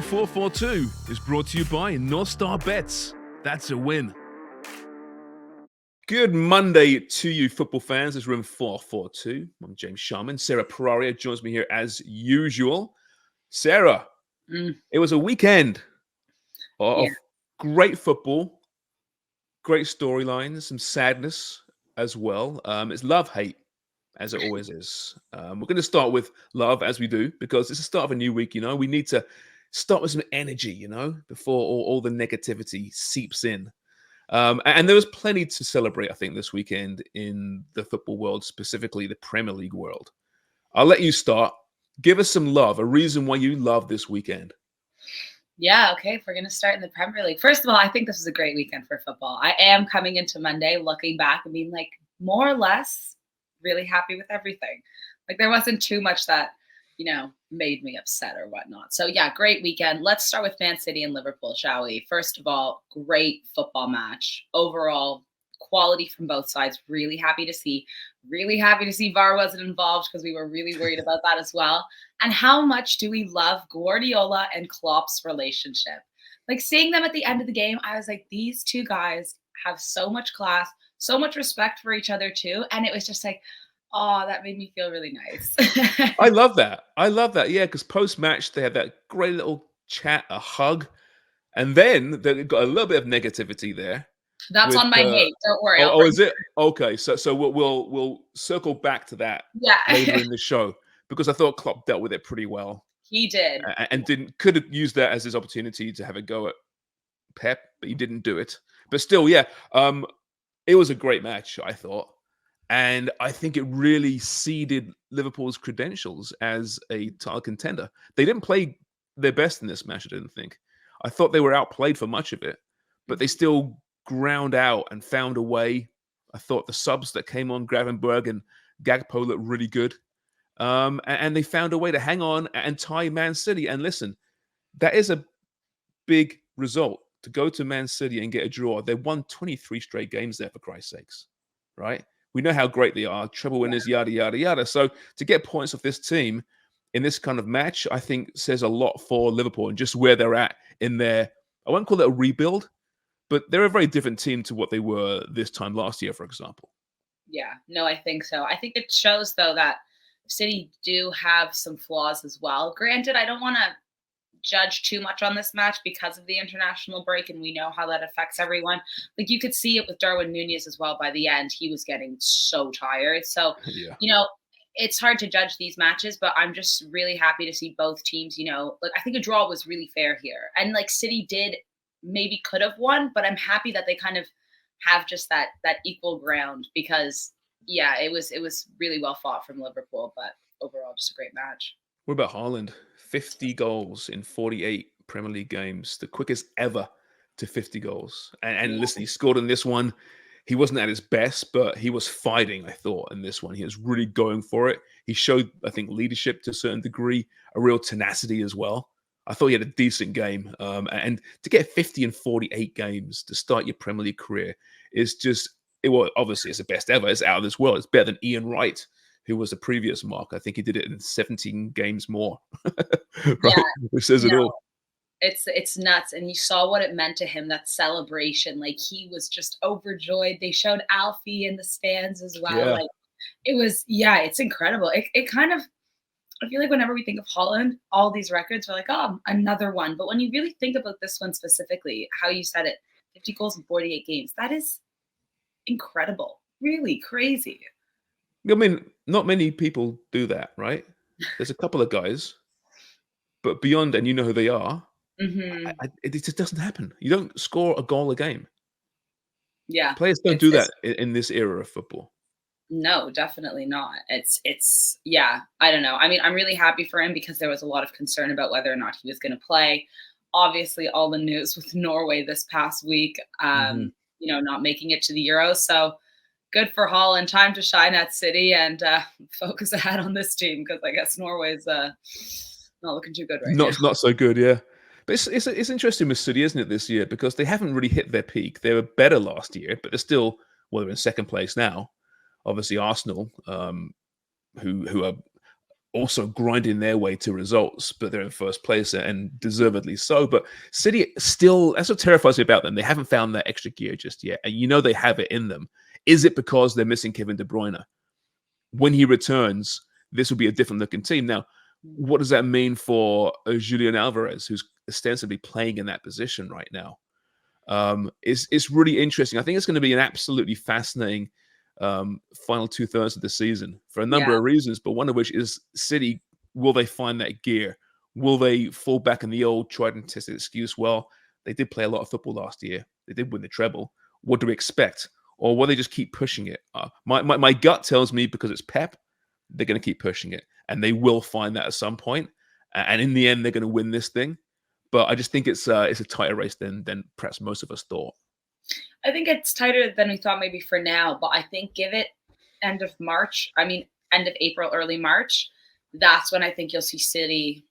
442 is brought to you by North Star Bets. That's a win. Good Monday to you, football fans. It's room 442. I'm James Sharman. Sarah Pararia joins me here as usual. Sarah, it was a weekend of great football, great storylines, some sadness as well. It's love-hate, as it always is. We're going to start with love, as we do, because it's the start of a new week, We need to start with some energy, before all the negativity seeps in. And there was plenty to celebrate, I think, this weekend in the football world, specifically the Premier League world. I'll let you start. Give us some love, a reason why you love this weekend. Yeah, okay, if we're going to start in the Premier League. First of all, I think this was a great weekend for football. I am coming into Monday looking back and being like, more or less, really happy with everything. Like, there wasn't too much that, made me upset or whatnot. So, yeah, great weekend. Let's start with Man City and Liverpool, shall we? First of all, great football match. Overall, quality from both sides. Really happy to see. Really happy to see VAR wasn't involved because we were really worried about that as well. And how much do we love Guardiola and Klopp's relationship? Like, seeing them at the end of the game, I was like, these two guys have so much class, so much respect for each other too. And it was just like, oh, that made me feel really nice. I love that. Yeah, because post-match, they had that great little chat, a hug. And then they got a little bit of negativity there. That's on my hate. Don't worry. Is it? Okay, so we'll circle back to that later in the show, because I thought Klopp dealt with it pretty well. He did. And could have used that as his opportunity to have a go at Pep, but he didn't do it. But still, it was a great match, I thought. And I think it really seeded Liverpool's credentials as a title contender. They didn't play their best in this match, I didn't think. I thought they were outplayed for much of it, but they still ground out and found a way. I thought the subs that came on, Gravenberg and Gakpo, looked really good. And they found a way to hang on and tie Man City. And listen, that is a big result to go to Man City and get a draw. They won 23 straight games there, for Christ's sakes, right? We know how great they are, treble winners, yada, yada, yada. So to get points off this team in this kind of match, I think says a lot for Liverpool and just where they're at in their, I won't call it a rebuild, but they're a very different team to what they were this time last year, for example. Yeah, no, I think so. I think it shows, though, that City do have some flaws as well. Granted, I don't want to judge too much on this match because of the international break, and we know how that affects everyone. Like, you could see it with Darwin Núñez as well. By the end, he was getting so tired. So, it's hard to judge these matches, but I'm just really happy to see both teams, I think a draw was really fair here. And City could have won, but I'm happy that they kind of have just that equal ground because, it was really well fought from Liverpool, but overall just a great match. What about Haaland? 50 goals in 48 Premier League games, the quickest ever to 50 goals. And listen, he scored in this one. He wasn't at his best, but he was fighting, I thought, in this one. He was really going for it. He showed, I think, leadership to a certain degree, a real tenacity as well. I thought he had a decent game. And to get 50 in 48 games to start your Premier League career is just, obviously it's the best ever. It's out of this world. It's better than Ian Wright, who was the previous mark. I think he did it in 17 games more, right? Yeah, which says it all. It's nuts. And you saw what it meant to him, that celebration. Like, he was just overjoyed. They showed Alfie in the stands as well. Yeah. Like, it was, it's incredible. It kind of, I feel like whenever we think of Haaland, all these records are like, oh, another one. But when you really think about this one specifically, how you said it, 50 goals in 48 games, that is incredible. Really crazy. I mean, not many people do that, right? There's a couple of guys, but beyond, and you know who they are, it just doesn't happen. You don't score a goal a game. Yeah. Players don't do that in this era of football. No, definitely not. It's I don't know. I mean, I'm really happy for him because there was a lot of concern about whether or not he was going to play. Obviously, all the news with Norway this past week, not making it to the Euros. So good for Haaland. Time to shine at City and focus ahead on this team because I guess Norway's not looking too good right now. Not so good, yeah. But it's interesting with City, isn't it, this year? Because they haven't really hit their peak. They were better last year, but they're still, they're in second place now. Obviously, Arsenal, who are also grinding their way to results, but they're in first place and deservedly so. But City still, that's what terrifies me about them. They haven't found that extra gear just yet. And they have it in them. Is it because they're missing Kevin De Bruyne? When he returns, this will be a different looking team. Now, what does that mean for Julian Alvarez, who's ostensibly playing in that position right now? It's really interesting. I think it's going to be an absolutely fascinating final 2/3 of the season for a number of reasons, but one of which is City. Will they find that gear? Will they fall back in the old tried and tested excuse? Well, they did play a lot of football last year. They did win the treble. What do we expect? Or will they just keep pushing it? My gut tells me, because it's Pep, they're going to keep pushing it, and they will find that at some point. And in the end, they're going to win this thing. But I just think it's a tighter race than perhaps most of us thought. I think it's tighter than we thought maybe for now, but I think give it end of April, early March. That's when I think you'll see City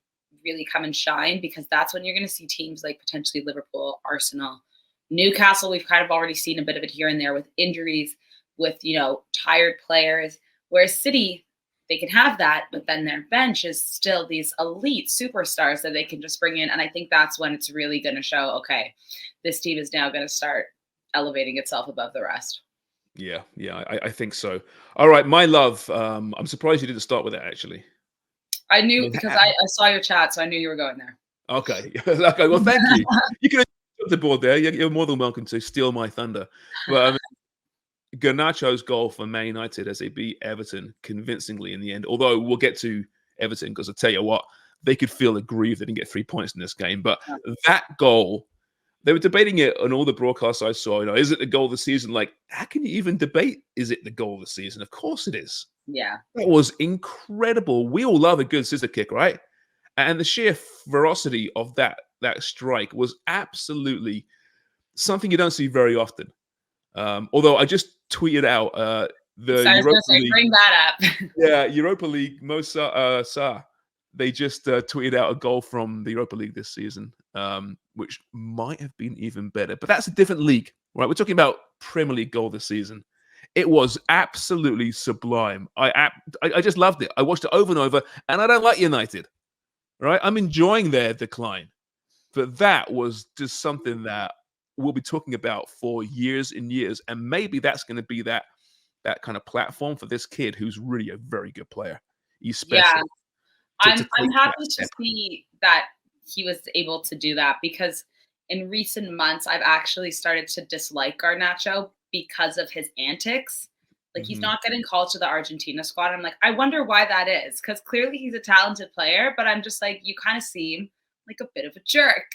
really come and shine, because that's when you're going to see teams like potentially Liverpool, Arsenal, Newcastle. We've kind of already seen a bit of it here and there with injuries, with, tired players, whereas City, they can have that, but then their bench is still these elite superstars that they can just bring in. And I think that's when it's really going to show, okay, this team is now going to start elevating itself above the rest. Yeah, I think so. All right, my love. I'm surprised you didn't start with that, actually. I knew, because I saw your chat, so I knew you were going there. Okay. Okay. Well, thank you. You can have the board there. You're more than welcome to steal my thunder. But Garnacho's goal for Man United as they beat Everton convincingly in the end. Although we'll get to Everton, because I tell you what, they could feel aggrieved they didn't get 3 points in this game. But that goal, they were debating it on all the broadcasts I saw. Is it the goal of the season? Like, how can you even debate? Is it the goal of the season? Of course it is. Yeah. That was incredible. We all love a good scissor kick, right? And the sheer ferocity of that strike was absolutely something you don't see very often. Although I just tweeted out the Europa League. Bring that up. Yeah, Europa League. Mo Salah. They just tweeted out a goal from the Europa League this season, which might have been even better. But that's a different league, right? We're talking about Premier League goal this season. It was absolutely sublime. I just loved it. I watched it over and over, and I don't like United, right? I'm enjoying their decline. But that was just something that we'll be talking about for years and years. And maybe that's going to be that kind of platform for this kid who's really a very good player. He's special. Yeah. I'm happy to see that he was able to do that, because in recent months, I've actually started to dislike Garnacho because of his antics. Like, he's not getting called to the Argentina squad. I'm like, I wonder why that is, because clearly he's a talented player, but I'm just like, you kind of seem like a bit of a jerk.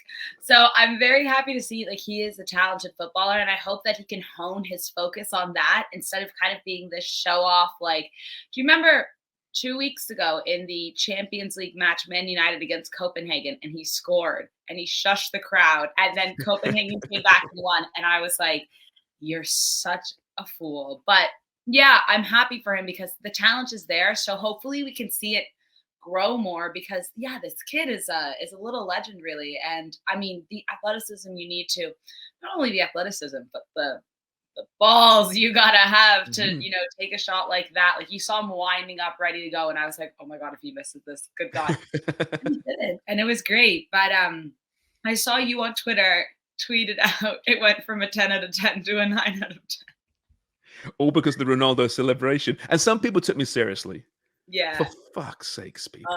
So I'm very happy to see, like, he is a talented footballer, and I hope that he can hone his focus on that instead of kind of being this show off. Like, do you remember 2 weeks ago in the Champions League match, Man United against Copenhagen, and he scored and he shushed the crowd, and then Copenhagen came back and won, and I was like, you're such a fool. But yeah, I'm happy for him because the talent is there. So hopefully we can see it grow more, because this kid is a little legend, really. And I mean, the athleticism you need to, not only the athleticism, but the balls you gotta have to, take a shot like that. Like, you saw him winding up, ready to go, and I was like, oh my God, if he misses this, good God. He didn't, and it was great. But I saw you on Twitter tweeted out it went from a 10 out of 10 to a 9 out of 10. All because of the Ronaldo celebration. And some people took me seriously. Yeah. For fuck's sakes, people.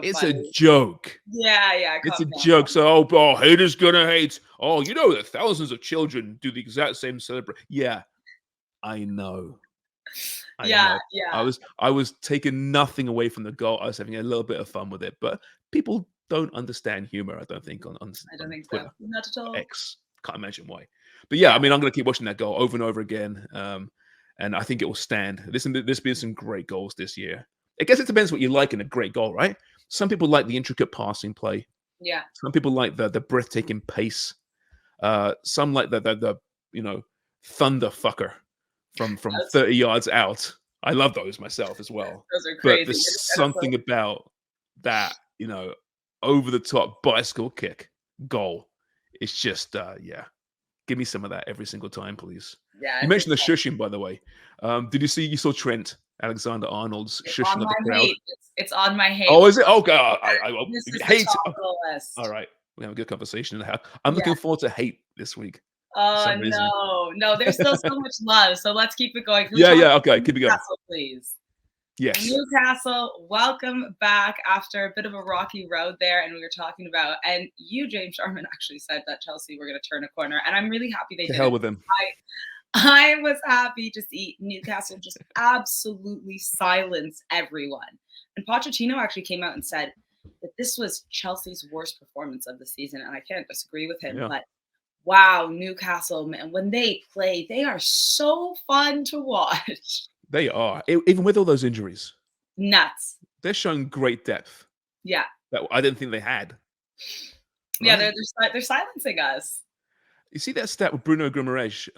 It's funny. A joke. Yeah. It's a joke. So, haters gonna hate. Oh, that thousands of children do the exact same celebration. Yeah, I know. Yeah. I was taking nothing away from the goal. I was having a little bit of fun with it. But people don't understand humor, I don't think, on I don't think Twitter. So. Not at all. X. Can't imagine why. But yeah, I mean, I'm going to keep watching that goal over and over again. And I think it will stand. There's been some great goals this year. I guess it depends what you like in a great goal, right? Some people like the intricate passing play. Yeah. Some people like the breathtaking pace. Some like the thunder fucker from 30 yards out. I love those myself as well. Those are crazy. But there's something about that, over the top bicycle kick goal. It's just, give me some of that every single time, please. Yeah. You mentioned the shushing, by the way. Did you saw Trent Alexander-Arnold's It's shushing on of the my crowd. hate. It's on my hate. Oh, is it? Oh, God. This is the Hate. top of the list. All right. We have a good conversation. I'm Yeah. looking forward to hate this week. Oh, no. There's still so much love. So let's keep it going. Can we talk Yeah. about Okay. Keep it going. Newcastle, please? Yes. Newcastle, welcome back after a bit of a rocky road there. And we were talking about, and you, James Sharman, actually said that Chelsea were going to turn a corner. And I'm really happy they To did. hell with them. I was happy to see Newcastle just absolutely silence everyone. And Pochettino actually came out and said that this was Chelsea's worst performance of the season. And I can't disagree with him, but wow, Newcastle, man, when they play, they are so fun to watch. They are. Even with all those injuries. Nuts. They're showing great depth. Yeah. That I didn't think they had. Right? Yeah, they're silencing us. You see that stat with Bruno Guimaraes?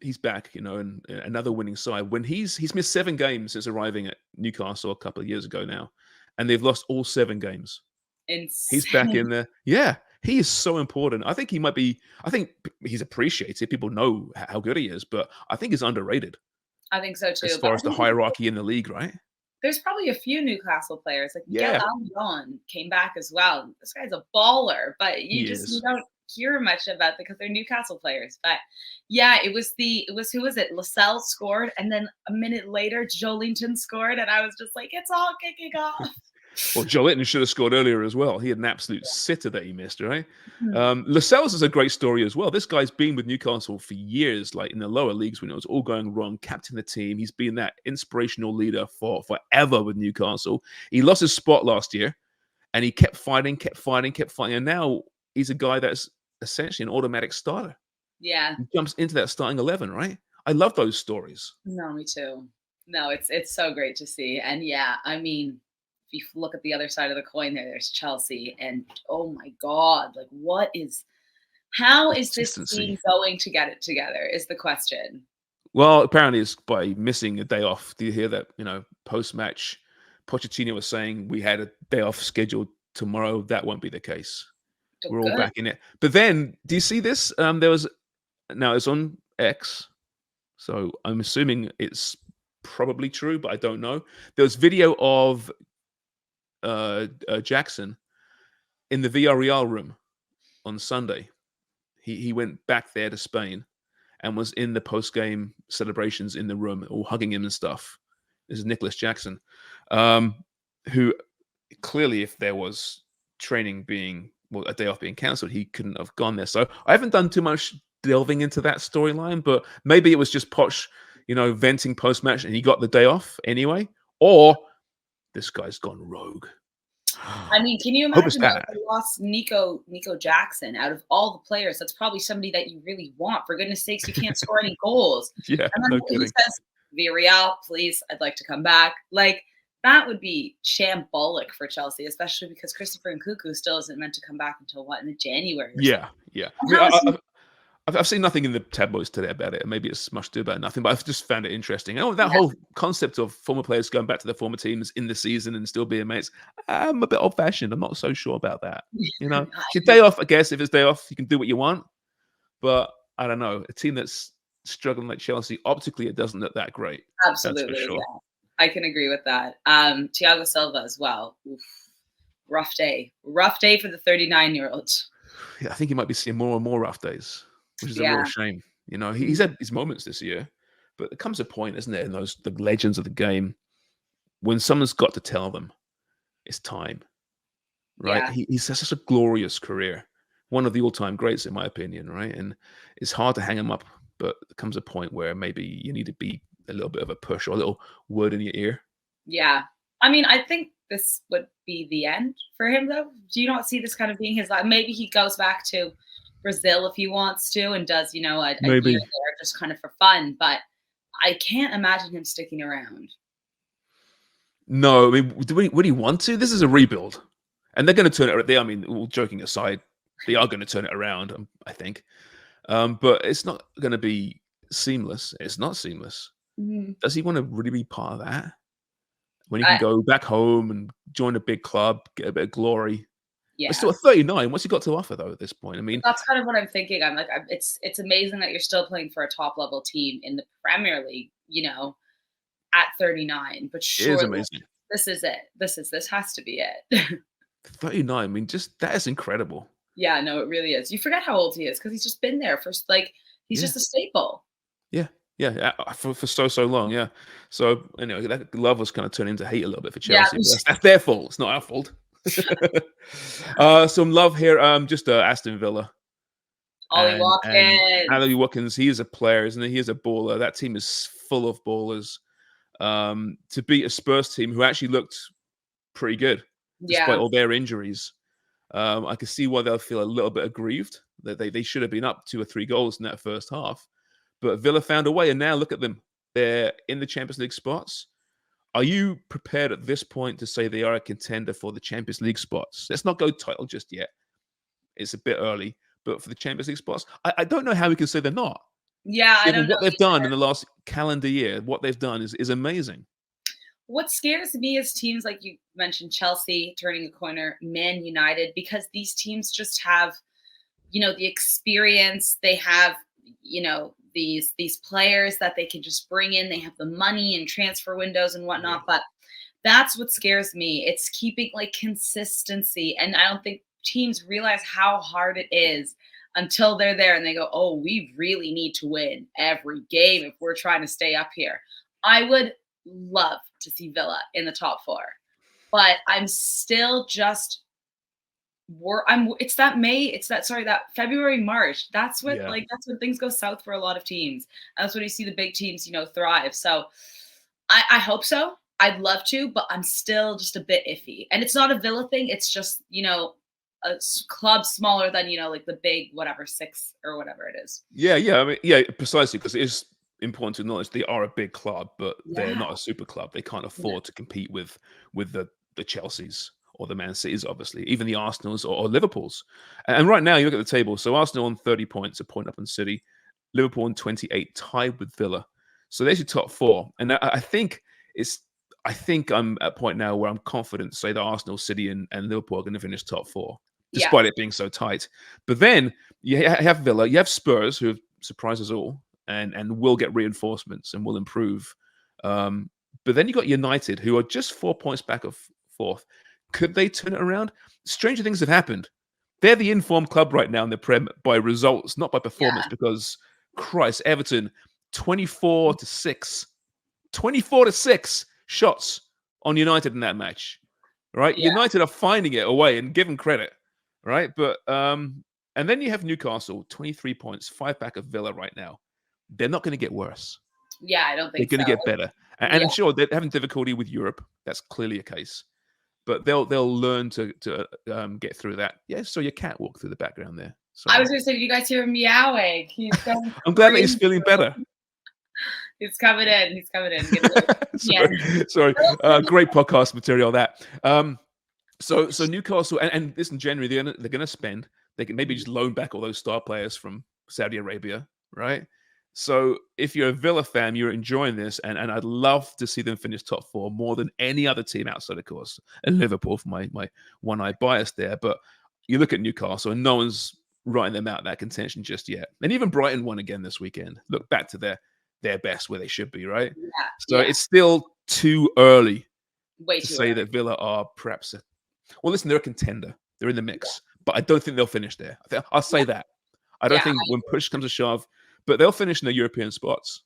He's back, in another winning side. When he's missed 7 games since arriving at Newcastle a couple of years ago now, and they've lost all 7 games. Insane. He's back in there. Yeah, he is so important. I think he might be. I think he's appreciated. People know how good he is, but I think he's underrated. I think so too. As far as the hierarchy in the league, right? There's probably a few Newcastle players like Miguel Almiron came back as well. This guy's a baller, but you don't hear much about it because they're Newcastle players. But yeah, it was who was it? Lascelles scored, and then a minute later, Joelinton scored, and I was just like, it's all kicking off. Well, Joelinton should have scored earlier as well. He had an absolute sitter that he missed, right? Lascelles is a great story as well. This guy's been with Newcastle for years, like in the lower leagues when it was all going wrong, captain the team. He's been that inspirational leader for forever with Newcastle. He lost his spot last year, and he kept fighting. And now he's a guy that's essentially an automatic starter. Yeah. He jumps into that starting 11, right? I love those stories. No, me too. No, it's so great to see. And yeah, I mean, if you look at the other side of the coin there's Chelsea, and oh my God, like how is this team going to get it together is the question. Well, apparently it's by missing a day off. Do you hear that, post-match, Pochettino was saying we had a day off scheduled tomorrow. That won't be the case. We're all back in it. But then, do you see this? Now it's on X, so I'm assuming it's probably true, but I don't know. There was video of Jackson in the Villarreal room on Sunday. He went back there to Spain and was in the post-game celebrations in the room, all hugging him and stuff. This is Nicholas Jackson, who clearly, if there was training a day off being cancelled, he couldn't have gone there. So I haven't done too much delving into that storyline, but maybe it was just Poch, venting post-match and he got the day off anyway, or this guy's gone rogue. I mean, can you imagine if they lost Nico Jackson out of all the players? That's probably somebody that you really want. For goodness sakes, you can't score any goals. Yeah, and then he says, Villarreal, please, I'd like to come back. Like, that would be shambolic for Chelsea, especially because Christopher Nkunku still isn't meant to come back until in January. Yeah. I've seen nothing in the tabloids today about it. Maybe it's much to do about nothing, but I've just found it interesting. That whole concept of former players going back to their former teams in the season and still being mates, I'm a bit old-fashioned. I'm not so sure about that. It's your day off, I guess. If it's day off, you can do what you want. But I don't know. A team that's struggling like Chelsea, optically, it doesn't look that great. Absolutely, sure. Yeah. I can agree with that. Thiago Silva as well. Oof. Rough day for the 39-year-old. Yeah, I think he might be seeing more and more rough days, which is a real shame. He's had his moments this year, but there comes a point, isn't there, in the legends of the game, when someone's got to tell them it's time, right? Yeah. He's had such a glorious career, one of the all-time greats, in my opinion, right? And it's hard to hang him up, but there comes a point where maybe you need to be a little bit of a push or a little word in your ear. Yeah. I mean, I think this would be the end for him, though. Do you not see this kind of being his life? Maybe he goes back to Brazil if he wants to and does, a year there just kind of for fun. But I can't imagine him sticking around. No, I mean, would he want to? This is a rebuild. And they're going to turn it around. I mean, all joking aside, they are going to turn it around, I think. But it's not going to be seamless. It's not seamless. Mm-hmm. Does he want to really be part of that? When he can go back home and join a big club, get a bit of glory. Yeah. It's still at 39. What's he got to offer, though, at this point? I mean, that's kind of what I'm thinking. I'm like, it's amazing that you're still playing for a top-level team in the Premier League, at 39. But It is surely amazing. this is it. This has to be it. 39. I mean, just that is incredible. Yeah, no, it really is. You forget how old he is because he's just been there for like he's Yeah. just a staple. Yeah. Yeah. For so long. Yeah. So anyway, that love was kind of turned into hate a little bit for Yeah, Chelsea, but that's their fault. It's not our fault. Some love here. Just Aston Villa Ollie and Watkins. Ollie Watkins. He is a player, isn't he? He is a baller. That team is full of ballers. To beat a Spurs team who actually looked pretty good despite Yeah. all their injuries. I can see why they'll feel a little bit aggrieved that they should have been up 2 or 3 goals in that first half. But Villa found a way, and now look at them. They're in the Champions League spots. Are you prepared at this point to say they are a contender for the Champions League spots? Let's not go title just yet. It's a bit early. But for the Champions League spots, I don't know how we can say they're not. Yeah, I Given don't know what they've done in either. the last calendar year, what they've done is amazing. What scares me is teams like you mentioned, Chelsea turning a corner, Man United, because these teams just have, the experience. They have, these players that they can just bring in. They have the money and transfer windows and whatnot. But that's what scares me. It's keeping like consistency. And I don't think teams realize how hard it is until they're there and they go, oh, we really need to win every game if we're trying to stay up here. I would love to see Villa in the top 4, but I'm still just that February, March. That's what Yeah. that's when things go south for a lot of teams. And that's when you see the big teams, thrive. So I hope so. I'd love to, but I'm still just a bit iffy. And it's not a Villa thing. It's just, club smaller than, like the big, whatever, 6 or whatever it is. Yeah, yeah. I mean, yeah, precisely because it is important to acknowledge they are a big club, but they're Yeah. not a super club. They can't afford to compete with the Chelseas or the Man Cities, obviously, even the Arsenals or Liverpools. And right now, you look at the table. So Arsenal on 30 points, a point up in City. Liverpool on 28, tied with Villa. So there's your top 4. And I think I'm at a point now where I'm confident to say that Arsenal, City, and Liverpool are going to finish top 4, Yeah. despite it being so tight. But then you have Villa, you have Spurs, who have surprised us all and will get reinforcements and will improve. But then you got United, who are just 4 points back of 4th. Could they turn it around? Stranger things have happened. They're the informed club right now in the Prem by results, not by performance, because Christ, Everton, 24-6. 24-6 shots on United in that match. Right? Yeah. United are finding it away and give them credit. Right? But and then you have Newcastle, 23 points, 5 back of Villa right now. They're not going to get worse. Yeah, I don't They're think going to so. get better. And sure, they're having difficulty with Europe. That's clearly a case. But they'll learn to get through that. Yeah, so your cat walked through the background there. So I was going to say, did you guys hear him meowing? He's going I'm glad that he's crazy. feeling better. He's coming in. He's coming in. Sorry. Great podcast material that. So Newcastle and this in January they're gonna spend. They can maybe just loan back all those star players from Saudi Arabia, right? So if you're a Villa fan, you're enjoying this, and I'd love to see them finish top 4 more than any other team outside, of course, and Liverpool for my one-eye bias there. But you look at Newcastle, and no one's writing them out that contention just yet. And even Brighton won again this weekend. Look back to their best where they should be, right? So it's still too early to say that Villa are perhaps well, listen, they're a contender. They're in the mix, but I don't think they'll finish there. I'll say that. I don't think when push comes to shove, but they'll finish in the European spots.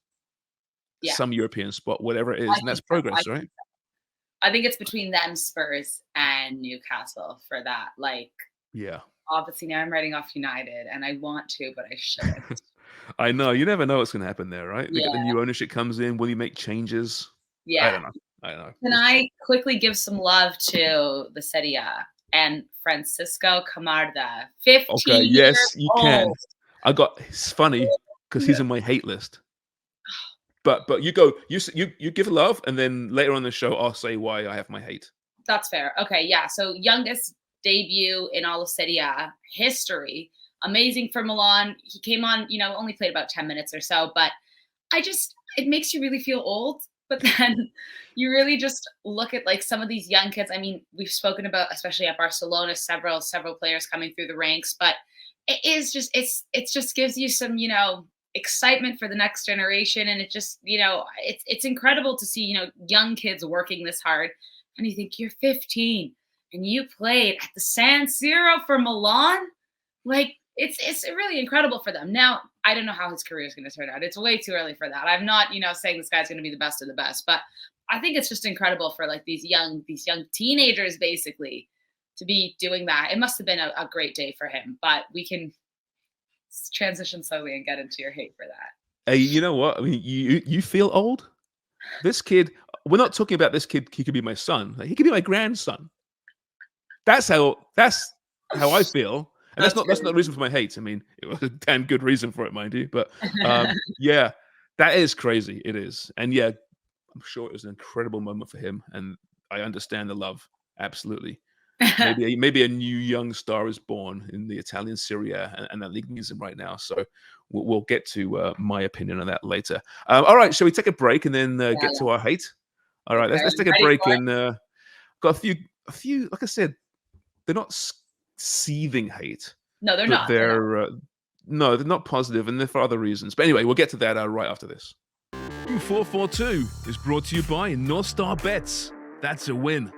Yeah. Some European spot, whatever it is, and that's progress, right? I think it's between them, Spurs, and Newcastle for that. Like, obviously now I'm writing off United, and I want to, but I shouldn't. I know. You never know what's going to happen there, right? We get the new ownership comes in. Will you make changes? Yeah. I don't know. Can I quickly give some love to the Serie and Francisco Camarda, 15 Okay, yes, you can. old. It's funny because he's on my hate list. But you go, you give love, and then later on in the show, I'll say why I have my hate. That's fair. Okay, yeah. So youngest debut in all of Serie A history. Amazing for Milan. He came on, only played about 10 minutes or so, but it makes you really feel old. But then you really just look at like some of these young kids. I mean, we've spoken about, especially at Barcelona, several players coming through the ranks, but it just gives you some, excitement for the next generation. And it just, it's incredible to see, young kids working this hard. And you think, you're 15 and you played at the San Siro for Milan. Like, it's really incredible for them. Now, I don't know how his career is going to turn out. It's way too early for that. I'm not, saying this guy's going to be the best of the best, but I think it's just incredible for like these young teenagers basically to be doing that. It must have been a great day for him, but we can transition slowly and get into your hate for that. Hey, you know what? I mean, you feel old? This kid, we're not talking about this kid. He could be my son. Like, he could be my grandson. That's how I feel. And that's not the reason for my hate. I mean, it was a damn good reason for it, mind you. But yeah, that is crazy. It is. And yeah, I'm sure it was an incredible moment for him. And I understand the love. Absolutely. Maybe a new young star is born in the Italian Serie A, and that league needs him right now. So we'll get to my opinion on that later. All right, shall we take a break and then get to our hate? All right, let's take a break and got a few. Like I said, they're not seething hate. No, they're not. They're not positive, and they're for other reasons. But anyway, we'll get to that right after this. 442 is brought to you by North Star Bets. That's a win.